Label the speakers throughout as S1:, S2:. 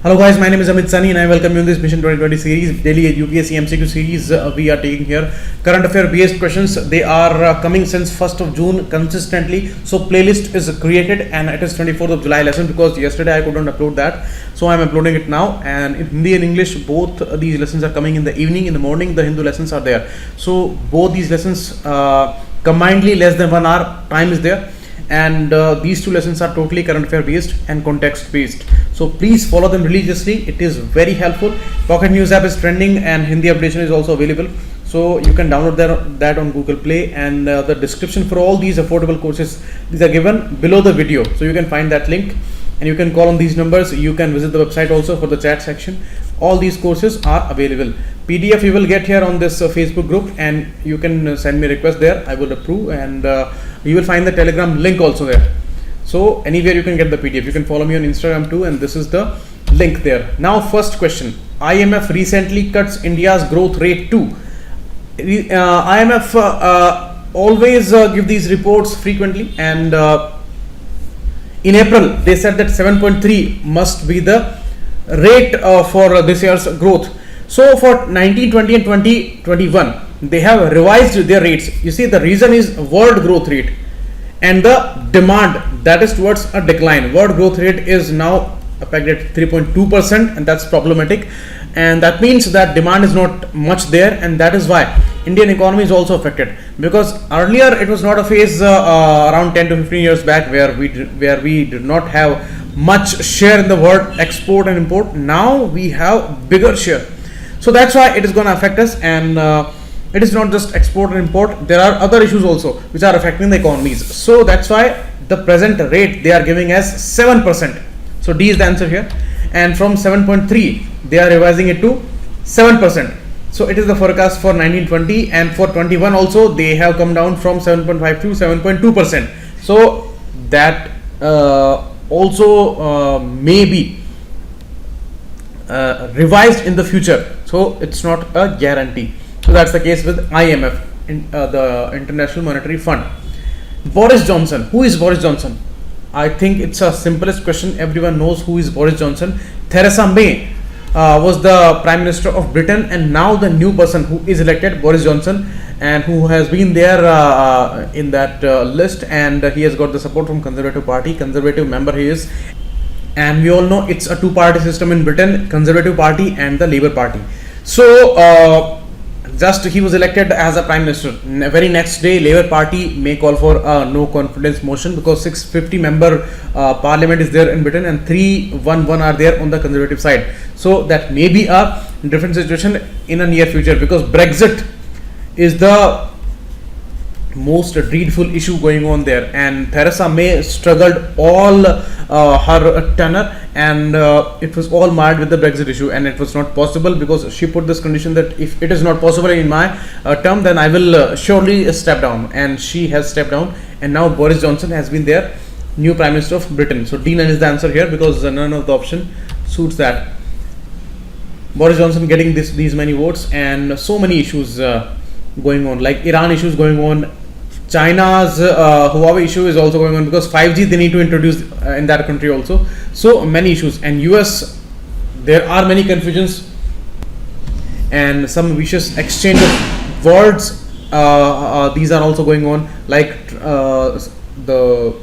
S1: Hello guys, my name is Amit Sani and I welcome you in this Mission 2020 series, daily UPSC MCQ series we are taking here. Current affair based questions, they are coming since 1st of June consistently. So playlist is created and it is 24th of July lesson because yesterday I couldn't upload that. So I am uploading it now, and in Hindi and English both these lessons are coming in the evening. In the morning the Hindu lessons are there. So both these lessons combinedly less than 1 hour time is there. And these two lessons are totally current affair based and context based, so please follow them religiously. It is very helpful. Pocket News app is trending and Hindi updation is also available, so you can download that on Google Play, and the description for all these affordable courses, these are given below the video, so you can find that link and you can call on these numbers. You can visit the website also for the chat section. All these courses are available. PDF you will get here on this Facebook group, and you can send me a request there. I will approve, and you will find the Telegram link also there. So anywhere you can get the PDF. You can follow me on Instagram too, and this is the link there. Now first question: IMF recently cuts India's growth rate too. IMF always give these reports frequently, and in April they said that 7.3 must be the rate for this year's growth. So for 1920 and 2021 they have revised their rates. You see, the reason is world growth rate and the demand, that is towards a decline. World growth rate is now pegged at 3.2%, and that's problematic, and that means that demand is not much there, and that is why Indian economy is also affected. Because earlier it was not a phase around 10 to 15 years back where we did not have much share in the world export and import. Now we have bigger share, so that's why it is going to affect us. And it is not just export and import, there are other issues also which are affecting the economies. So that's why the present rate they are giving as 7%. So D is the answer here, and from 7.3 they are revising it to 7%. So it is the forecast for 1920, and for 21 also they have come down from 7.5 to 7.2%. So that also may be revised in the future, so it's not a guarantee. So that's the case with IMF, the International Monetary Fund. Boris Johnson. Who is Boris Johnson? I think it's a simplest question. Everyone knows who is Boris Johnson. Theresa May was the Prime Minister of Britain, and now the new person who is elected, Boris Johnson, and who has been there in that list, and he has got the support from Conservative Party. Conservative member he is, and we all know it's a two-party system in Britain, Conservative Party and the Labour Party. So just he was elected as a Prime Minister. Very next day Labour Party may call for a no confidence motion, because 650 member parliament is there in Britain and 311 are there on the Conservative side. So that may be a different situation in a near future, because Brexit is the most dreadful issue going on there, and Theresa May struggled all her tenure, and it was all marred with the Brexit issue, and it was not possible, because she put this condition that if it is not possible in my term, then I will surely step down, and she has stepped down, and now Boris Johnson has been their new Prime Minister of Britain. So D9 is the answer here, because none of the option suits that. Boris Johnson getting these many votes, and so many issues going on, like Iran issues going on. China's Huawei issue is also going on, because 5G they need to introduce in that country also. So many issues. And US, there are many confusions and some vicious exchange of words. These are also going on, like the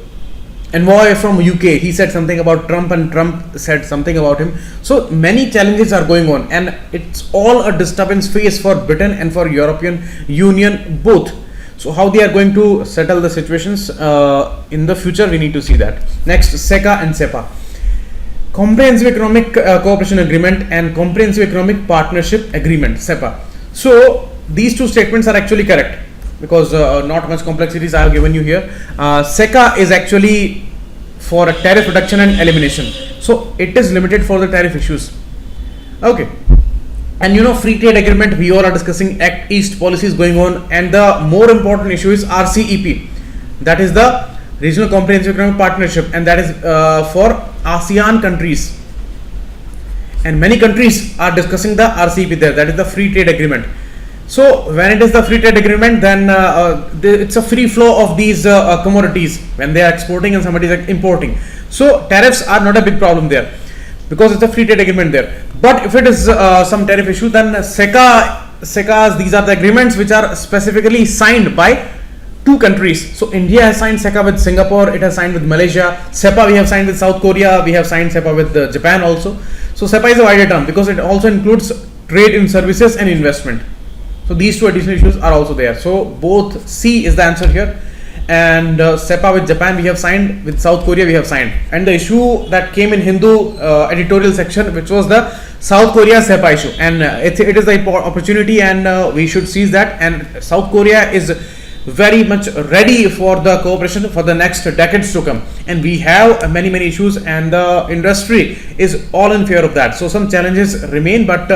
S1: envoy from UK, he said something about Trump and Trump said something about him. So many challenges are going on, and it's all a disturbance phase for Britain and for European Union both. So how they are going to settle the situations in the future, we need to see that. Next, SECA and SEPA. Comprehensive Economic Cooperation Agreement and Comprehensive Economic Partnership Agreement, SEPA. So these two statements are actually correct, because not much complexities I have given you here. SECA is actually for a tariff reduction and elimination, so it is limited for the tariff issues. Okay. And you know, free trade agreement, we all are discussing Act East policies going on, and the more important issue is RCEP, that is the Regional Comprehensive Economic Partnership, and that is for ASEAN countries, and many countries are discussing the RCEP there, that is the free trade agreement. So when it is the free trade agreement, then it's a free flow of these commodities when they are exporting and somebody is importing. So tariffs are not a big problem there. because it's a free trade agreement there. But if it is some tariff issue, then SECAs, these are the agreements which are specifically signed by two countries. So India has signed SECA with Singapore, it has signed with Malaysia. SEPA we have signed with South Korea, we have signed SEPA with Japan also. So SEPA is a wider term because it also includes trade in services and investment. So these two additional issues are also there. So both C is the answer here. And SEPA with Japan we have signed, with South Korea we have signed. And the issue that came in Hindu editorial section, which was the South Korea SEPA issue, and it is the opportunity, and we should seize that. And South Korea is very much ready for the cooperation for the next decades to come, and we have many issues, and the industry is all in favor of that. So some challenges remain, but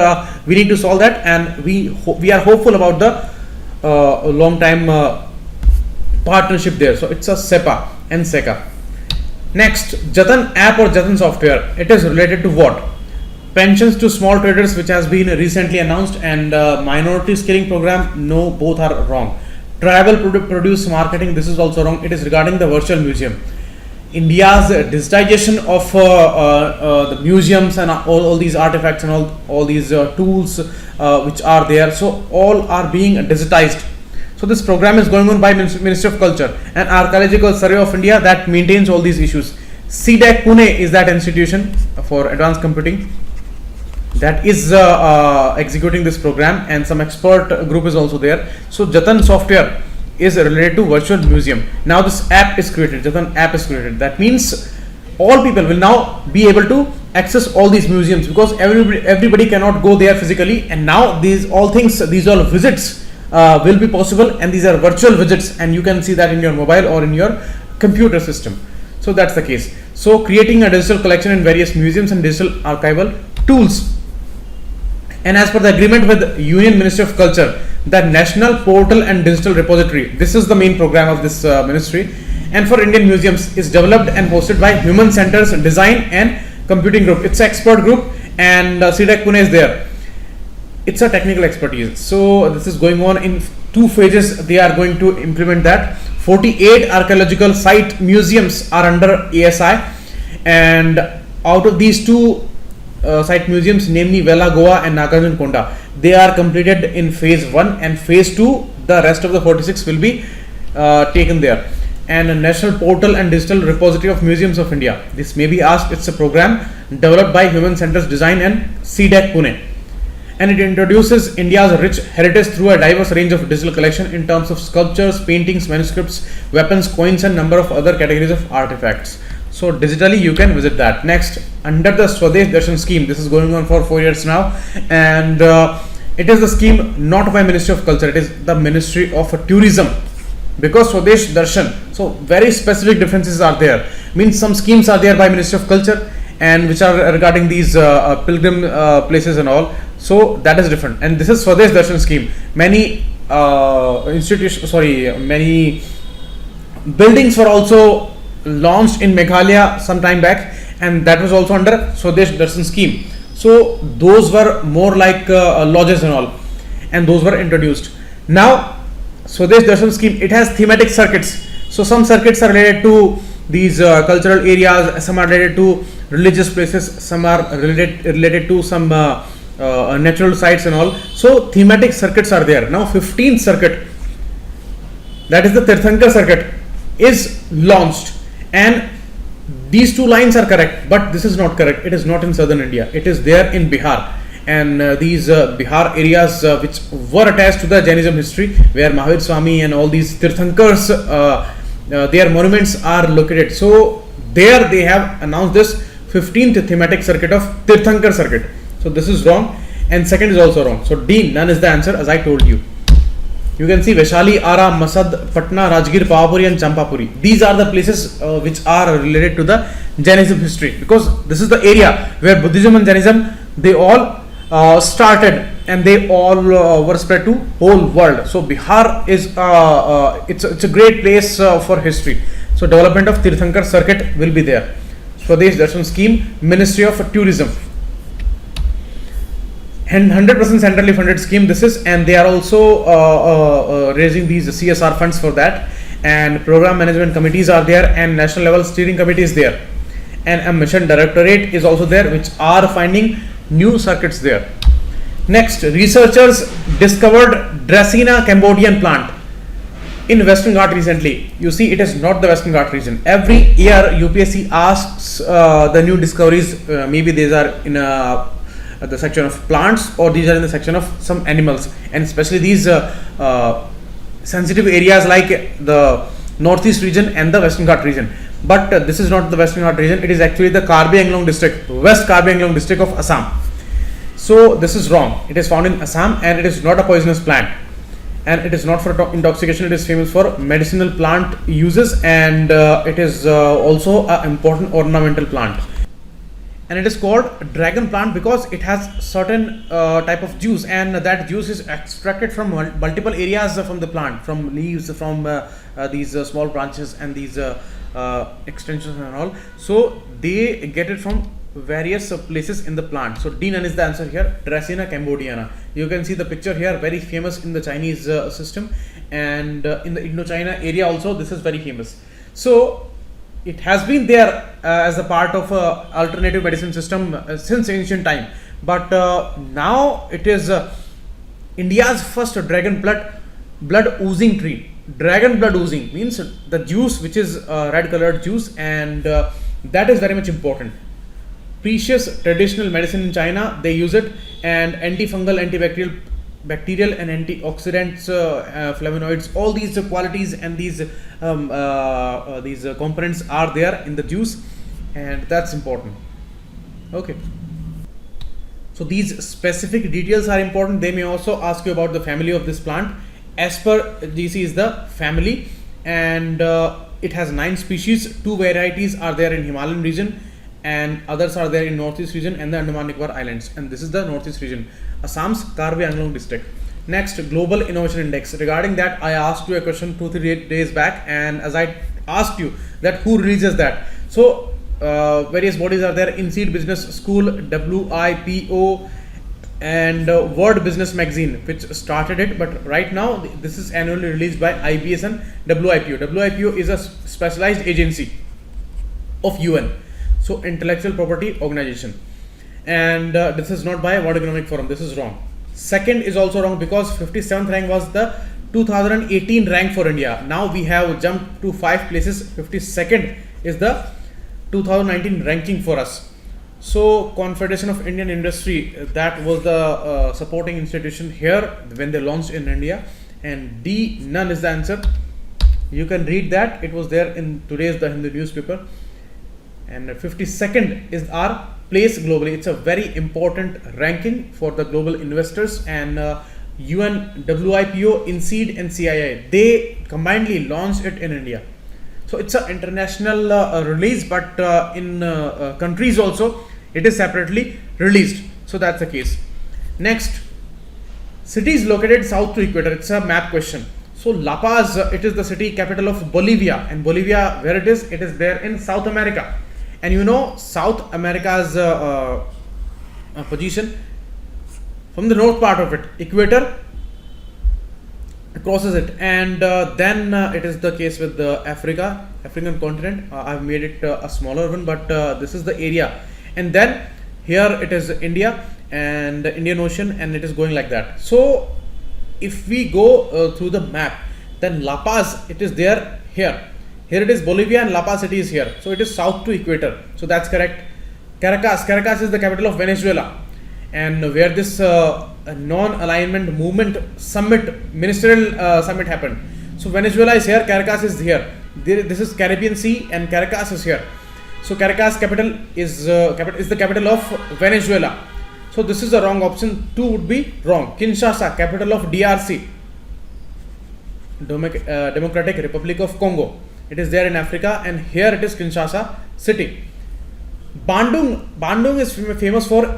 S1: we need to solve that, and we are hopeful about the long time partnership there. So it's a SEPA and SECA. Next, Jatan app or Jatan software, it is related to what? Pensions to small traders, which has been recently announced, and minority skilling program, no, both are wrong. Travel produce marketing, this is also wrong. It is regarding the virtual museum. India's digitization of the museums and all these artifacts and all these tools which are there, so all are being digitized. So this program is going on by Ministry of Culture and Archaeological Survey of India that maintains all these issues. CDAC Pune is that institution for advanced computing that is executing this program, and some expert group is also there. So Jatan software is related to virtual museum. Now this app is created, Jatan app is created. That means all people will now be able to access all these museums, because everybody cannot go there physically, and now these all visits will be possible, and these are virtual visits, and you can see that in your mobile or in your computer system. So that's the case. So creating a digital collection in various museums and digital archival tools. And as per the agreement with Union Ministry of Culture, the National Portal and Digital Repository, this is the main program of this ministry, and for Indian museums is developed and hosted by Human Centers Design and Computing Group. It's an expert group, and CDAC Pune is there. It's a technical expertise. So this is going on in 2 phases. They are going to implement that. 48 archaeological site museums are under ASI, and out of these 2 site museums, namely Vela Goa and Nagarjun Konda, they are completed in phase 1, and phase 2 the rest of the 46 will be taken there. And a National Portal and Digital Repository of Museums of India, this may be asked. It's a program developed by Human Centers Design and CDAC Pune, and it introduces India's rich heritage through a diverse range of digital collection in terms of sculptures, paintings, manuscripts, weapons, coins, and number of other categories of artifacts. So digitally you can visit that. Next, under the Swadesh Darshan scheme, this is going on for 4 years now, and it is the scheme not by Ministry of Culture, it is the Ministry of Tourism, because Swadesh Darshan, so very specific differences are there. Means some schemes are there by Ministry of Culture, and which are regarding these pilgrim places and all, so that is different. And this is Swadesh Darshan scheme. Many many buildings were also launched in Meghalaya some time back, and that was also under Swadesh Darshan scheme. So those were more like lodges and all, and those were introduced. Now Swadesh Darshan scheme, it has thematic circuits. So some circuits are related to these cultural areas, some are related to religious places, some are related to some natural sites and all. So thematic circuits are there. Now 15th circuit, that is the Tirthankar circuit, is launched, and these 2 lines are correct, but this is not correct. It is not in southern India, it is there in Bihar, and these Bihar areas which were attached to the Jainism history, where Mahavir Swami and all these Tirthankars, their monuments are located. So there they have announced this 15th thematic circuit of Tirthankar circuit. So this is wrong, and second is also wrong. So D, none is the answer, as I told you. You can see Vaishali, Ara, Masad, Patna, Rajgir, Pawapuri and Champapuri. These are the places which are related to the Jainism history, because this is the area where Buddhism and Jainism, they all started, and they all were spread to whole world. So Bihar is it's a great place for history. So development of Tirthankar circuit will be there. Swadesh Darshan scheme, Ministry of Tourism, and 100% centrally funded scheme this is, and they are also raising these CSR funds for that, and program management committees are there, and national level steering committee is there, and a mission directorate is also there, which are finding new circuits there. Next, researchers discovered Dracaena Cambodian plant in Western Ghat recently. You see, it is not the Western Ghat region. Every year UPSC asks the new discoveries. Maybe these are in the section of plants, or these are in the section of some animals, and especially these sensitive areas like the Northeast region and the Western Ghat region. But this is not the Western Ghat region. It is actually the Karbi Anglong district, West Karbi Anglong district of Assam. So this is wrong. It is found in Assam, and it is not a poisonous plant, and it is not for intoxication. It is famous for medicinal plant uses, and it is also an important ornamental plant. And it is called dragon plant because it has certain type of juice, and that juice is extracted from multiple areas from the plant, from leaves, from these small branches and these extensions and all. So they get it from various places in the plant. So D none is the answer here. Dracaena Cambodiana. You can see the picture here, very famous in the Chinese system, and in the Indochina area also this is very famous. So it has been there as a part of alternative medicine system since ancient time, but now it is India's first dragon blood oozing tree. Dragon blood oozing means the juice which is red colored juice, and that is very much important. Precious traditional medicine in China, they use it, and antifungal, bacterial and antioxidants, flavonoids, all these qualities and these components are there in the juice, and that's important. Okay, so these specific details are important. They may also ask you about the family of this plant. As per GC is the family, and it has 9 species. 2 varieties are there in Himalayan region, and others are there in Northeast region and the Andaman Nicobar Islands, and this is the Northeast region, Assam's Karbi Anglong district. Next, Global Innovation Index. Regarding that, I asked you a question 2-3 days back, and as I asked you that who releases that. So various bodies are there: NCERT Business School, WIPO, and World Business Magazine, which started it, but right now this is annually released by IBS and WIPO. WIPO is a specialized agency of UN, so Intellectual Property Organization, and this is not by World Economic Forum. This is wrong. Second is also wrong because 57th rank was the 2018 rank for India. Now we have jumped to 5 places. 52nd is the 2019 ranking for us. So Confederation of Indian Industry, that was the supporting institution here when they launched in India, and D none is the answer. You can read that, it was there in today's The Hindu newspaper. And 52nd is our place globally. It's a very important ranking for the global investors, and UN, WIPO, NCERT and CII, they combinedly launched it in India. So it's an international release, but in countries also it is separately released. So that's the case. Next, cities located south to equator. It's a map question. So La Paz, it is the city capital of Bolivia, and Bolivia, where it is there in South America. And you know South America's position from the north part of it, equator crosses it, and then it is the case with the African continent. I've made it a smaller one, but this is the area, and then here it is India and the Indian Ocean, and it is going like that. So if we go through the map, then La Paz, it is there here. Here it is Bolivia, and La Paz city is here. So it is south to equator. So that's correct. Caracas is the capital of Venezuela, and where this non-alignment movement summit, ministerial summit happened. So Venezuela is here, Caracas is here. This is Caribbean Sea, and Caracas is here. So Caracas capital is the capital of Venezuela. So this is the wrong option. 2 would be wrong. Kinshasa, capital of DRC, Democratic Republic of Congo. It is there in Africa, and here it is Kinshasa city. Bandung is famous for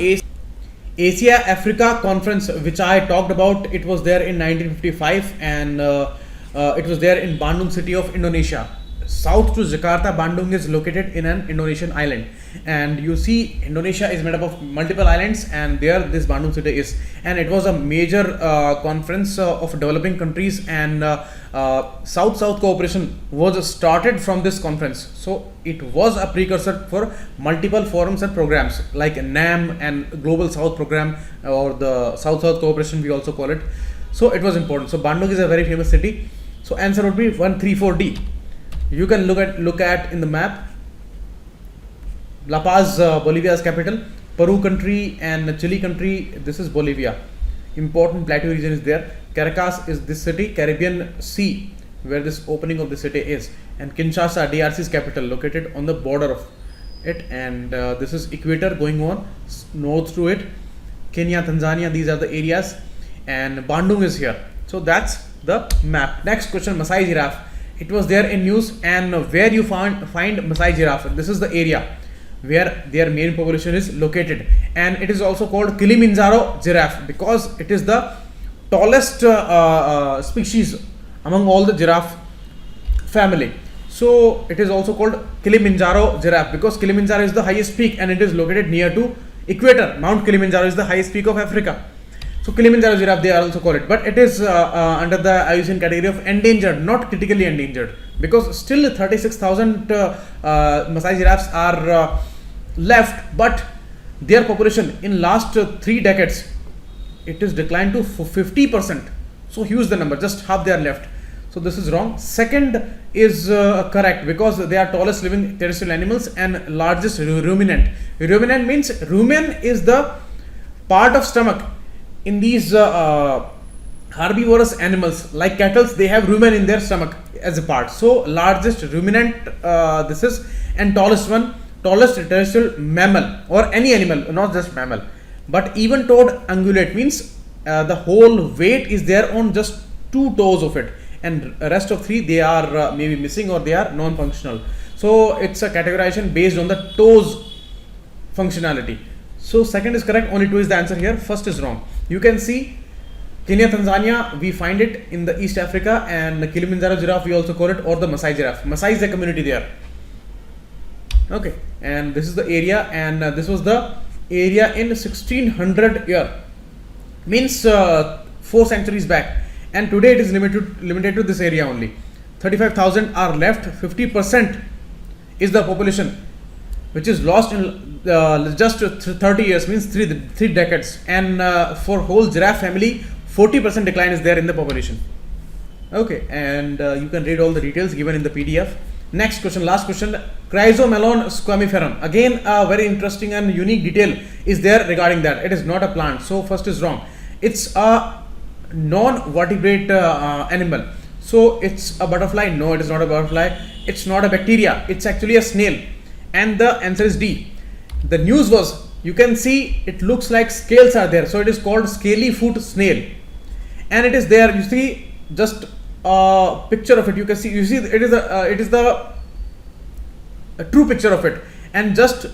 S1: Asia Africa Conference, which I talked about. It was there in 1955, and it was there in Bandung city of Indonesia. south to Jakarta, Bandung is located in an Indonesian island. And you see, Indonesia is made up of multiple islands, and there this Bandung city is. And it was a major conference of developing countries, and South-South cooperation was started from this conference. So it was a precursor for multiple forums and programs like NAM and Global South program, or the South-South cooperation we also call it. So it was important. So Bandung is a very famous city. So answer would be 134D. You can look at in the map. La Paz, Bolivia's capital. Peru country and Chile country. This is Bolivia. Important plateau region is there. Caracas is this city, Caribbean Sea, where this opening of the city is. And Kinshasa, DRC's capital, located on the border of it. And this is equator going on north to it. Kenya, Tanzania, these are the areas. And Bandung is here. So that's the map. Next question, Masai Giraffe. It was there in news, and where you find Masai Giraffe. This is the area where their main population is located, and it is also called Kilimanjaro giraffe because it is the tallest species among all the giraffe family. So it is also called Kilimanjaro giraffe because Kilimanjaro is the highest peak, and it is located near to equator. Mount Kilimanjaro is the highest peak of Africa. So Kilimanjaro giraffe, they are also call it, but it is under the IUCN category of endangered, not critically endangered, because still 36,000 Masai giraffes are left, but their population in last 3 decades, it is declined to 50%. So huge the number, just half they are left. So this is wrong. Second is correct because they are tallest living terrestrial animals and largest ruminant. Ruminant means rumen is the part of stomach. In these herbivorous animals like cattle, they have rumen in their stomach as a part. So largest ruminant this is, and tallest terrestrial mammal, or any animal, not just mammal. But even toed ungulate means the whole weight is there on just 2 toes of it, and rest of 3 they are maybe missing or they are non-functional. So it's a categorization based on the toes functionality. So second is correct, only 2 is the answer here, first is wrong. You can see Kenya, Tanzania, we find it in the East Africa, and the Kilimanjaro giraffe we also call it, or the Masai giraffe. Masai is a community there. Okay, and this is the area, and this was the area in 1600 year, means 4 centuries back, and today it is limited to this area only. 35,000 are left. 50% is the population which is lost in just 30 years, means 3 decades, and for whole giraffe family 40% decline is there in the population. Okay, and you can read all the details given in the PDF. Next question, last question, Chrysomelon squamiferum. Again a very interesting and unique detail is there regarding that. It is not a plant, so first is wrong. It's a non-vertebrate animal. So it's a butterfly? No, it is not a butterfly. It's not a bacteria, it's actually a snail, and the answer is D. The news was, you can see it looks like scales are there, so it is called scaly foot snail, and it is there. You see just a picture of it. You can see, it is the true picture of it, and just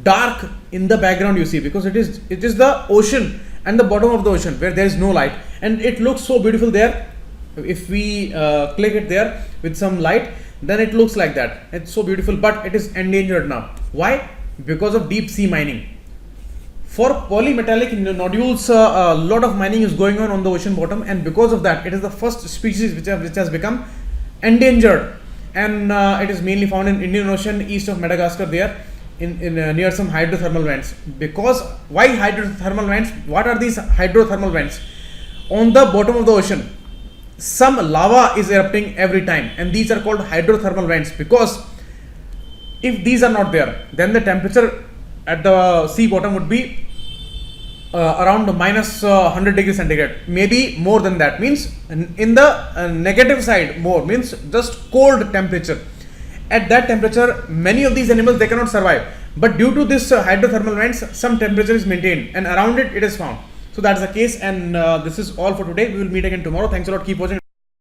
S1: dark in the background you see, because it is the ocean and the bottom of the ocean where there is no light, and it looks so beautiful there. If we click it there with some light, then it looks like that. It's so beautiful, but it is endangered now. Why? Because of deep sea mining. For polymetallic nodules, a lot of mining is going on the ocean bottom, and because of that, it is the first species which has become endangered, and it is mainly found in Indian Ocean, east of Madagascar, there in near some hydrothermal vents. Because why hydrothermal vents? What are these hydrothermal vents? On the bottom of the ocean, some lava is erupting every time, and these are called hydrothermal vents, because if these are not there, then the temperature at the sea bottom would be around minus 100 degrees centigrade, maybe more than that, means in the negative side more, means just cold temperature. At that temperature, many of these animals, they cannot survive, but due to this hydrothermal vents, some temperature is maintained, and around it is found. So that's the case, and this is all for today. We will meet again tomorrow. Thanks a lot. Keep watching.